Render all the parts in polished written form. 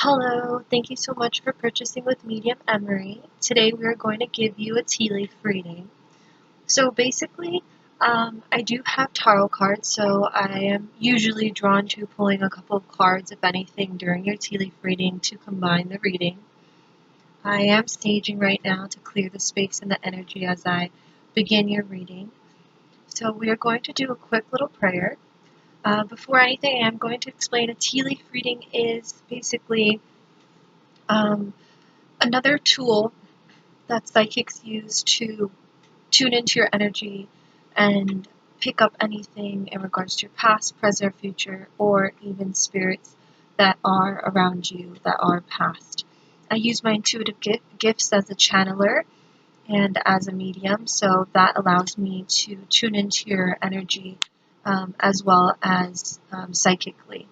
Hello, thank you so much for purchasing with Medium Emary. Today we are going to give you a tea leaf reading. So basically, I do have tarot cards, so I am usually drawn to pulling a couple of cards, if anything, during your tea leaf reading to combine the reading. I am staging right now to clear the space and the energy as I begin your reading. So we are going to do a quick little prayer. Before anything, I am going to explain a tea leaf reading is basically um, another tool that psychics use to tune into your energy and pick up anything in regards to your past, present, or future, or even spirits that are around you that are past. I use my intuitive gifts as a channeler and as a medium, so that allows me to tune into your energy as well as psychically.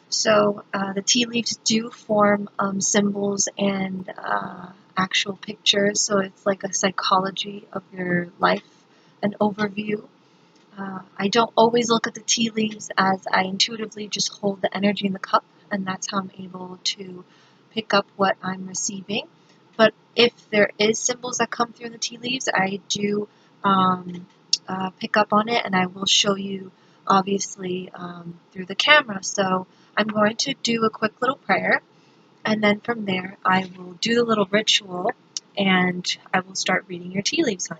So the tea leaves do form symbols and actual pictures, so it's like a psychology of your life, an overview. I don't always look at the tea leaves as I intuitively just hold the energy in the cup, and that's how I'm able to pick up what I'm receiving. But if there is symbols that come through in the tea leaves, I do pick up on it, and I will show you obviously through the camera. So I'm going to do a quick little prayer, and then from there I will do the little ritual, and I will start reading your tea leaves, hon.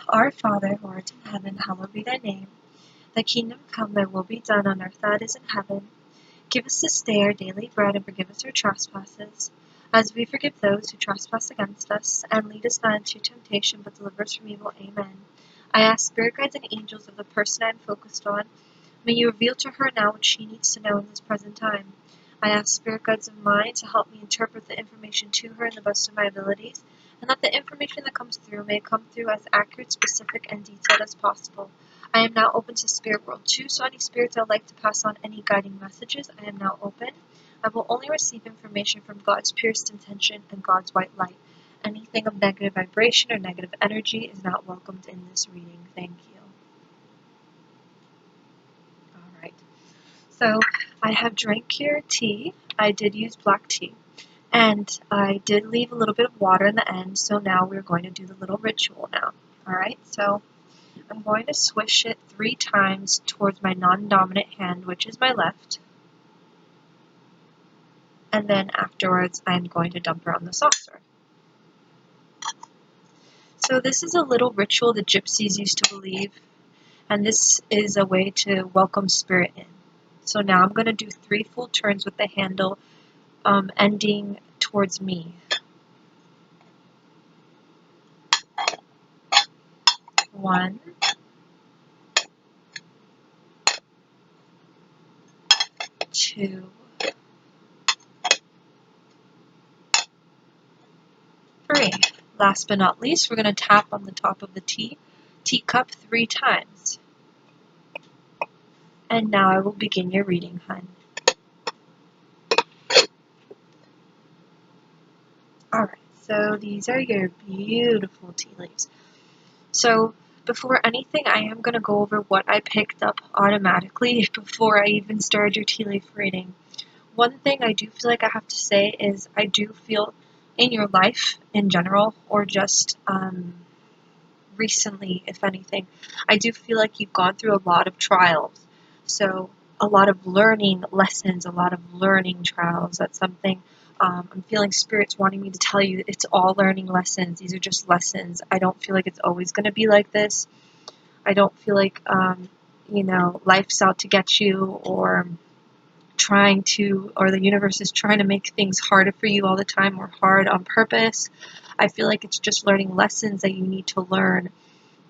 Our Father, who art in heaven, hallowed be thy name. Thy kingdom come, thy will be done on earth as it is in heaven. Give us this day our daily bread, and forgive us our trespasses, as we forgive those who trespass against us. And lead us not into temptation, but deliver us from evil. Amen. I ask spirit guides and angels of the person I am focused on. May you reveal to her now what she needs to know in this present time. I ask spirit guides of mine to help me interpret the information to her in the best of my abilities, and that the information that comes through may come through as accurate, specific, and detailed as possible. I am now open to spirit world 2, so any spirits I would like to pass on any guiding messages, I am now open. I will only receive information from God's purest intention and God's white light. Anything of negative vibration or negative energy is not welcomed in this reading. Thank you. Alright, so I have drank your tea. I did use black tea. And I did leave a little bit of water in the end, so now we're going to do the little ritual now. Alright, so I'm going to swish it 3 times towards my non-dominant hand, which is my left. And then afterwards, I'm going to dump her on the saucer. So this is a little ritual the gypsies used to believe, and this is a way to welcome spirit in. So now I'm going to do 3 full turns with the handle ending towards me. 1, 2, 3. Last but not least, we're going to tap on the top of the teacup 3 times. And now I will begin your reading, hun. Alright, so these are your beautiful tea leaves. So before anything, I am going to go over what I picked up automatically before I even started your tea leaf reading. One thing I do feel like I have to say is I do feel in your life in general, or just recently, if anything, I do feel like you've gone through a lot of trials. So a lot of learning lessons, a lot of learning trials. That's something I'm feeling spirits wanting me to tell you. It's all learning lessons. These are just lessons. I don't feel like it's always going to be like this. I don't feel like, life's out to get you, or or the universe is trying to make things harder for you all the time, or hard on purpose. I feel like it's just learning lessons that you need to learn.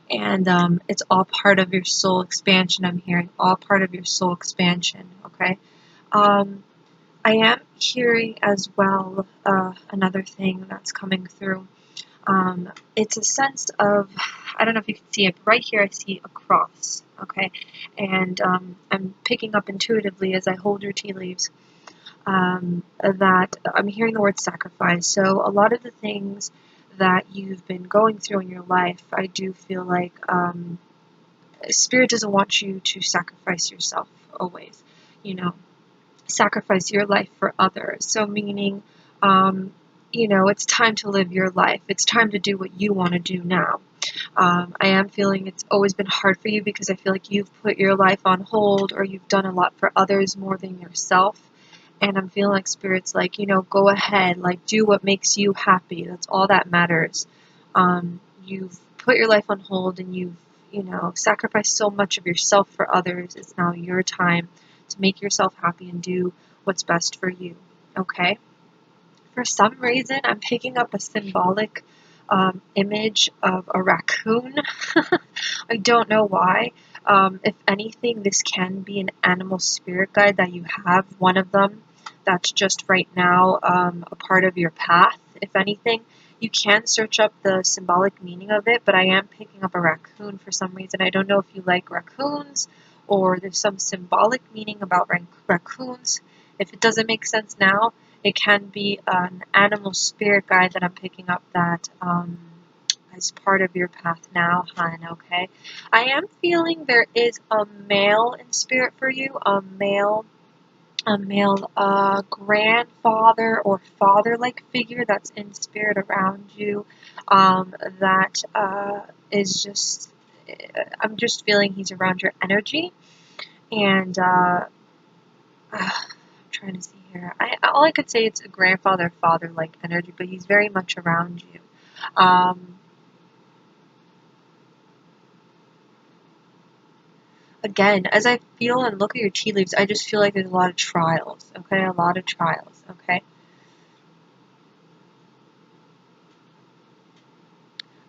And it's all part of your soul expansion, I'm hearing. All part of your soul expansion, okay? I am hearing as well another thing that's coming through. It's a sense of, I don't know if you can see it, but right here I see a cross, okay? And I'm picking up intuitively as I hold your tea leaves that I'm hearing the word sacrifice. So a lot of the things that you've been going through in your life, I do feel like Spirit doesn't want you to sacrifice yourself always. you know, sacrifice your life for others. So meaning, um, it's time to live your life. It's time to do what you want to do now. I am feeling it's always been hard for you because I feel like you've put your life on hold or you've done a lot for others more than yourself. And I'm feeling like Spirit's like, go ahead, like do what makes you happy. That's all that matters. You've put your life on hold and you've, sacrificed so much of yourself for others. It's now your time to make yourself happy and do what's best for you. Okay? For some reason, I'm picking up a symbolic image of a raccoon. I don't know why. If anything, this can be an animal spirit guide that you have, one of them that's just right now a part of your path. If anything, you can search up the symbolic meaning of it, but I am picking up a raccoon for some reason. I don't know if you like raccoons or there's some symbolic meaning about raccoons. If it doesn't make sense now, it can be an animal spirit guide that I'm picking up that as part of your path now, hon, okay? I am feeling there is a male in spirit for you, a male grandfather or father-like figure that's in spirit around you, that is just, I'm just feeling he's around your energy, and I'm trying to see here. All I could say it's a grandfather, father-like energy, but he's very much around you. Again, as I feel and look at your tea leaves, I just feel like there's a lot of trials, okay? A lot of trials, okay?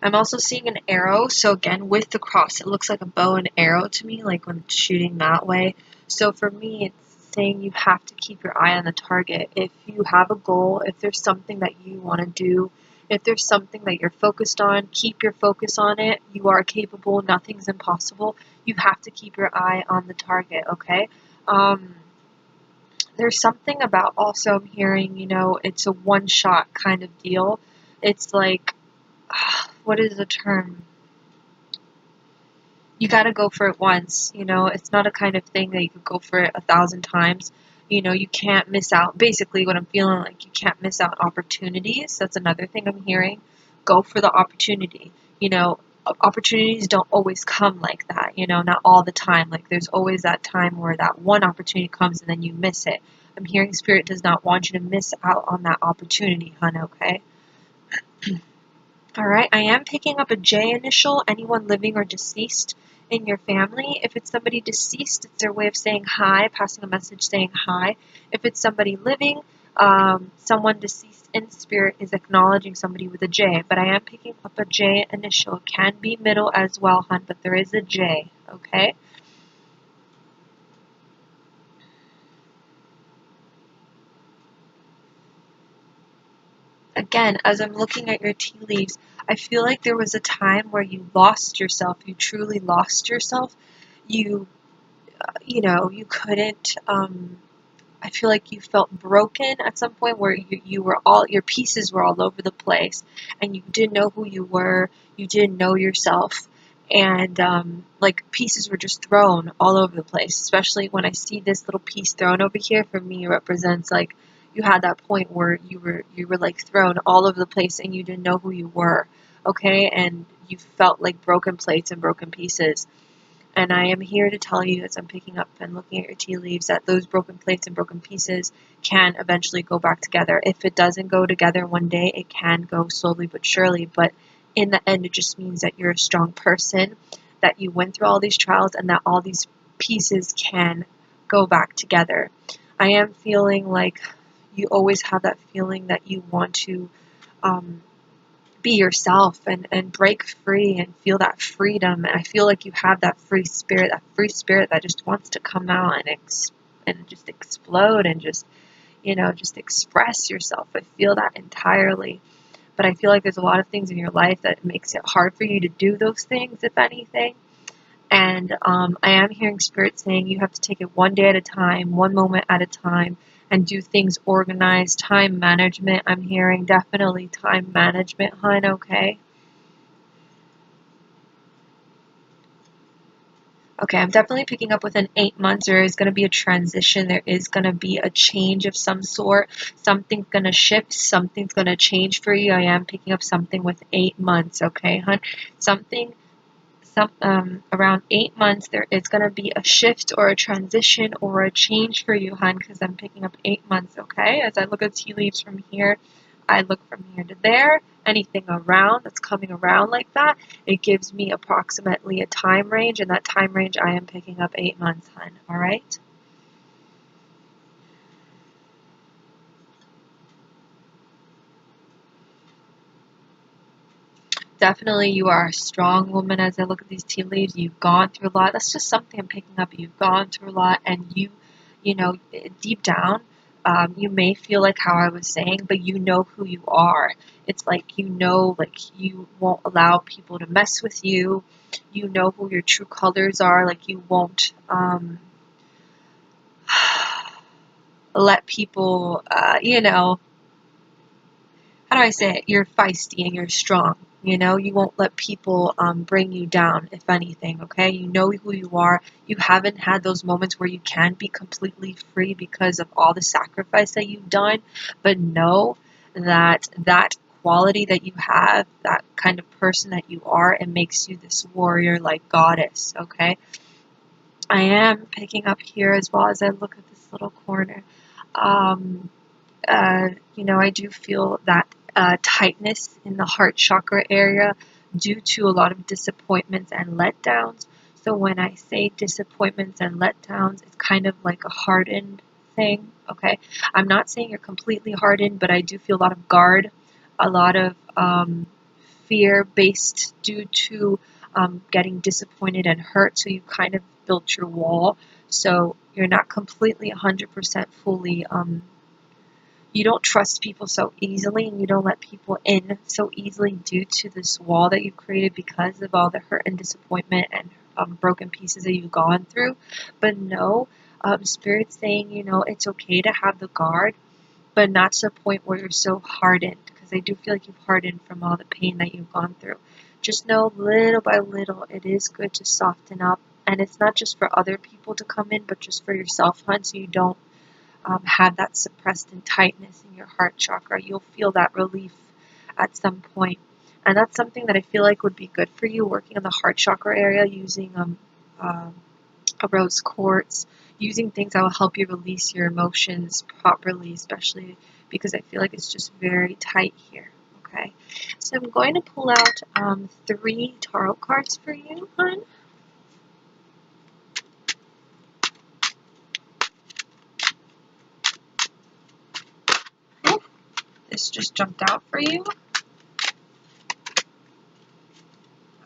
I'm also seeing an arrow, so again, with the cross, it looks like a bow and arrow to me, like when it's shooting that way. So for me, it's saying you have to keep your eye on the target. If you have a goal, if there's something that you want to do, if there's something that you're focused on, keep your focus on it. You are capable, nothing's impossible. You have to keep your eye on the target, okay? There's something about also I'm hearing, it's a one-shot kind of deal. It's like, what is the term? You got to go for it once, it's not a kind of thing that you could go for it 1,000 times. You can't miss out. Basically, what I'm feeling like, you can't miss out opportunities. That's another thing I'm hearing. Go for the opportunity. Opportunities don't always come like that, not all the time. Like, there's always that time where that one opportunity comes and then you miss it. I'm hearing Spirit does not want you to miss out on that opportunity, hon, okay? All right, I am picking up a J initial, anyone living or deceased in your family. If it's somebody deceased, it's their way of saying hi, passing a message saying hi. If it's somebody living, someone deceased in spirit is acknowledging somebody with a J. But I am picking up a J initial. It can be middle as well, hon, but there is a J, okay? Again, as I'm looking at your tea leaves, I feel like there was a time where you lost yourself. You truly lost yourself. You you couldn't, I feel like you felt broken at some point where you were all, your pieces were all over the place and you didn't know who you were, you didn't know yourself, and like pieces were just thrown all over the place, especially when I see this little piece thrown over here. For me, it represents like you had that point where you were like thrown all over the place and you didn't know who you were, okay, and you felt like broken plates and broken pieces. And I am here to tell you, as I'm picking up and looking at your tea leaves, that those broken plates and broken pieces can eventually go back together. If it doesn't go together one day, it can go slowly but surely. But in the end, it just means that you're a strong person, that you went through all these trials, and that all these pieces can go back together. I am feeling like you always have that feeling that you want to um, be yourself and break free and feel that freedom. And I feel like you have that free spirit that just wants to come out and just explode and just, just express yourself. I feel that entirely. But I feel like there's a lot of things in your life that makes it hard for you to do those things, if anything. And I am hearing Spirit saying you have to take it one day at a time, one moment at a time, and do things organized. Time management, I'm hearing definitely time management, hon, okay? Okay, I'm definitely picking up within 8 months. There is going to be a transition. There is going to be a change of some sort. Something's going to shift. Something's going to change for you. I am picking up something with 8 months. Okay, hun. Something, around 8 months, there is going to be a shift or a transition or a change for you, hun, because I'm picking up 8 months. Okay, as I look at tea leaves from here, I look from here to there. Anything around that's coming around like that, it gives me approximately a time range, and that time range I am picking up 8 months, hun. All right? Definitely, you are a strong woman. As I look at these tea leaves, you've gone through a lot. That's just something I'm picking up. You've gone through a lot, and you know, deep down, you may feel like how I was saying, but you know who you are. It's like you know, like you won't allow people to mess with you. You know who your true colors are. Like you won't let people, how do I say it? You're feisty and you're strong. You know, you won't let people bring you down, if anything, okay? You know who you are. You haven't had those moments where you can be completely free because of all the sacrifice that you've done, but know that that quality that you have, that kind of person that you are, it makes you this warrior like goddess, okay? I am picking up here as well as I look at this little corner. Um, I do feel that tightness in the heart chakra area due to a lot of disappointments and letdowns. So when I say disappointments and letdowns, it's kind of like a hardened thing. Okay, I'm not saying you're completely hardened, but I do feel a lot of guard, a lot of fear based due to getting disappointed and hurt. So you kind of built your wall. So you're not completely 100% fully you don't trust people so easily and you don't let people in so easily due to this wall that you've created because of all the hurt and disappointment and broken pieces that you've gone through. But no, Spirit's saying, it's okay to have the guard, but not to the point where you're so hardened, because I do feel like you've hardened from all the pain that you've gone through. Just know little by little, it is good to soften up. And it's not just for other people to come in, but just for yourself, hon, so you don't have that suppressed and tightness in your heart chakra. You'll feel that relief at some point. And that's something that I feel like would be good for you, working on the heart chakra area using a rose quartz, using things that will help you release your emotions properly, especially because I feel like it's just very tight here. Okay, so I'm going to pull out 3 tarot cards for you, hon. This just jumped out for you.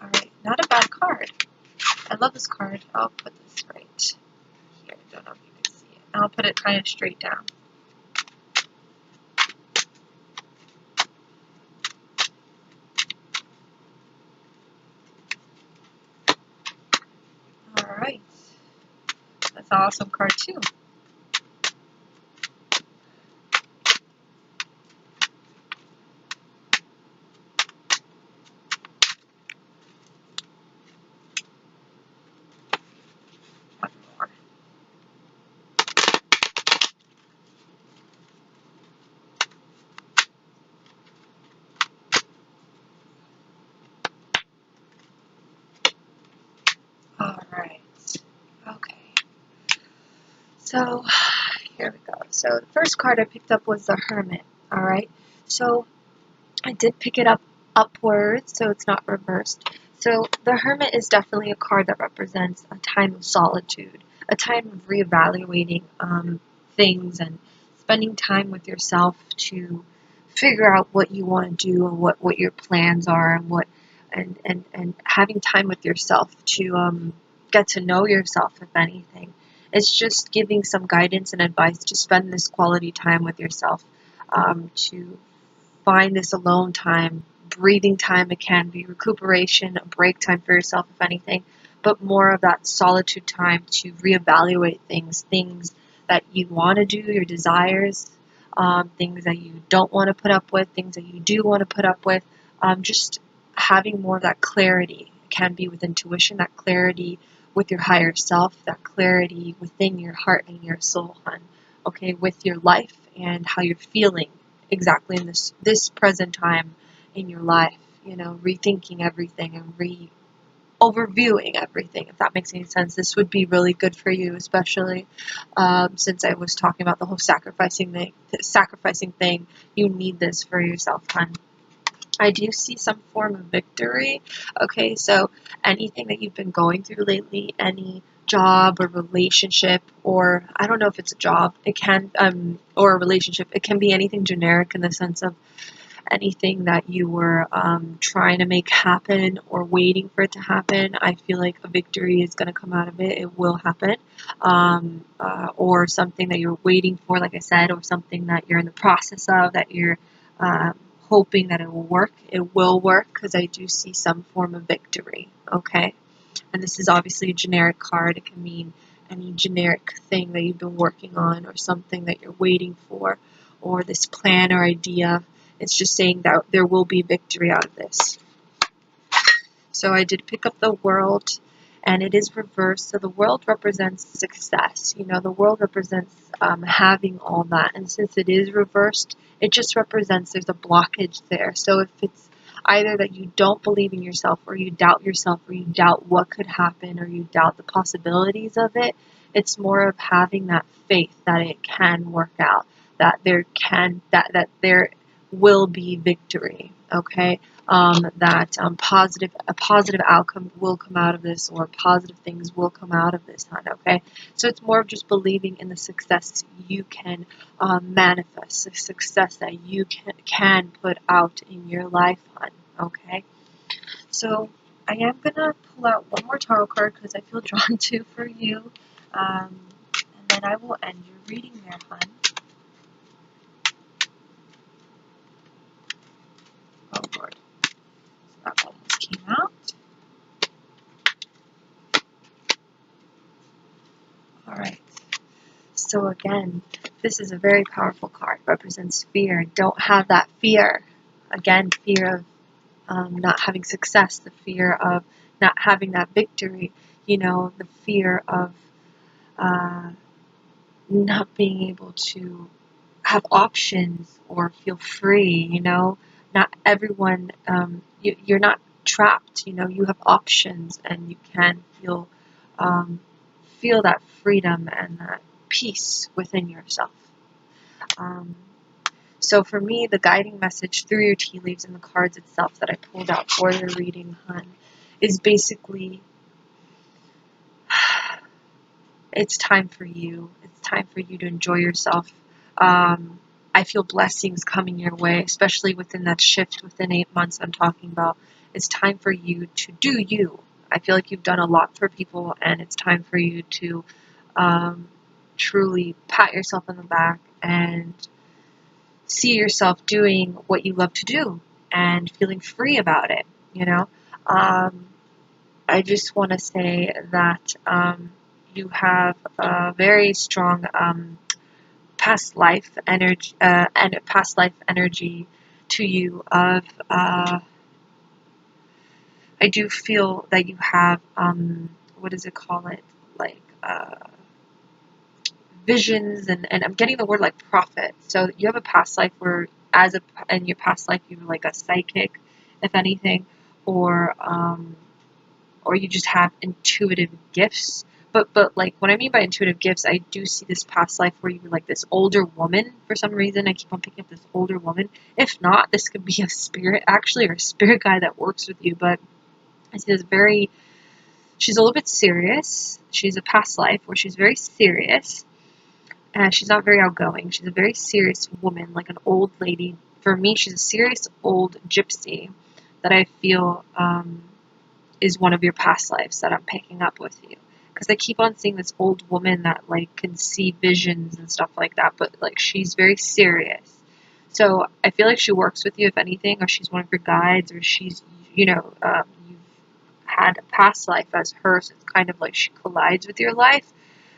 Alright, not a bad card. I love this card. I'll put this right here. I don't know if you can see it. I'll put it kind of straight down. Alright. That's an awesome card too. One more. Alright. Okay. So, here we go. So, the first card I picked up was the Hermit. Alright. So, I did pick it up upwards, so it's not reversed. So the Hermit is definitely a card that represents a time of solitude, a time of reevaluating things and spending time with yourself to figure out what you want to do and what your plans are and having time with yourself to get to know yourself, if anything. It's just giving some guidance and advice to spend this quality time with yourself, to find this alone time, breathing time. It can be recuperation, a break time for yourself, if anything, but more of that solitude time to reevaluate things that you want to do, your desires, things that you don't want to put up with, things that you do want to put up with. Just having more of that clarity. It can be with intuition, that clarity with your higher self, that clarity within your heart and your soul, hon. Okay, with your life and how you're feeling exactly in this present time in your life. Rethinking everything and overviewing everything, if that makes any sense. This would be really good for you, especially since I was talking about the whole sacrificing thing. You need this for yourself, hon. I do see some form of victory. Okay, so anything that you've been going through lately, any job or relationship, or I don't know if it's a job, it can, or a relationship, it can be anything generic in the sense of anything that you were trying to make happen or waiting for it to happen. I feel like a victory is going to come out of it. It will happen. Or something that you're waiting for, like I said, or something that you're in the process of, that you're hoping that it will work. It will work, because I do see some form of victory. Okay? And this is obviously a generic card. It can mean any generic thing that you've been working on, or something that you're waiting for, or this plan or idea. It's just saying that there will be victory out of this. So I did pick up the world, and it is reversed. So the world represents success. The world represents having all that. And since it is reversed, it just represents there's a blockage there. So if it's either that you don't believe in yourself, or you doubt yourself, or you doubt what could happen, or you doubt the possibilities of it, it's more of having that faith that it can work out, that that there will be victory. Okay? That a positive outcome will come out of this, or positive things will come out of this, hon. Okay, so it's more of just believing in the success you can manifest, the success that you can put out in your life, hon. Okay, so I am gonna pull out one more tarot card because I feel drawn to for you, and then I will end your reading there, hon. Oh Lord, that almost came out. All right. So again, this is a very powerful card. It represents fear. Don't have that fear. Again, fear of not having success, the fear of not having that victory, the fear of uh, not being able to have options or feel free, Not everyone, you're not trapped, you have options, and you can um, feel that freedom and that peace within yourself. Um, so for me, the guiding message through your tea leaves and the cards itself that I pulled out for your reading, hun, is basically, it's time for you. It's time for you to enjoy yourself. I feel blessings coming your way, especially within that shift within 8 months I'm talking about. It's time for you to do you. I feel like you've done a lot for people, and it's time for you to truly pat yourself on the back and see yourself doing what you love to do and feeling free about it, I just want to say that you have a very strong past life energy and past life energy to you of I do feel that you have what does it call it, like visions, and I'm getting the word like prophet. So you have a past life where in your past life you were like a psychic, if anything, or you just have intuitive gifts. But like what I mean by intuitive gifts, I do see this past life where you were like this older woman for some reason. I keep on picking up this older woman. If not, this could be a spirit actually, or a spirit guy that works with you. But I see this she's a little bit serious. She's a past life where she's very serious. And she's not very outgoing. She's a very serious woman, like an old lady. For me, she's a serious old gypsy that I feel is one of your past lives that I'm picking up with you. Because I keep on seeing this old woman that like can see visions and stuff like that, but like she's very serious. So I feel like she works with you, if anything, or she's one of your guides, or she's, you've had a past life as her, so it's kind of like she collides with your life.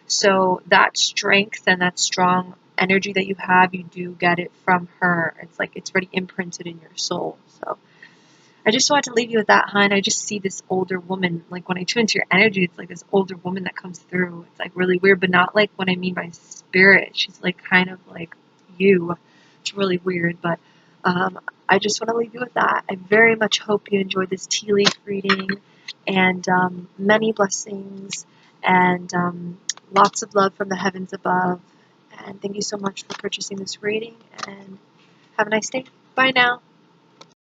So that strength and that strong energy that you have, you do get it from her. It's like it's already imprinted in your soul. So I just wanted to leave you with that, hun. I just see this older woman. Like when I tune into your energy, it's like this older woman that comes through. It's like really weird, but not like what I mean by spirit. She's like kind of like you. It's really weird, but I just want to leave you with that. I very much hope you enjoyed this tea leaf reading, and many blessings, and lots of love from the heavens above. And thank you so much for purchasing this reading, and have a nice day. Bye now.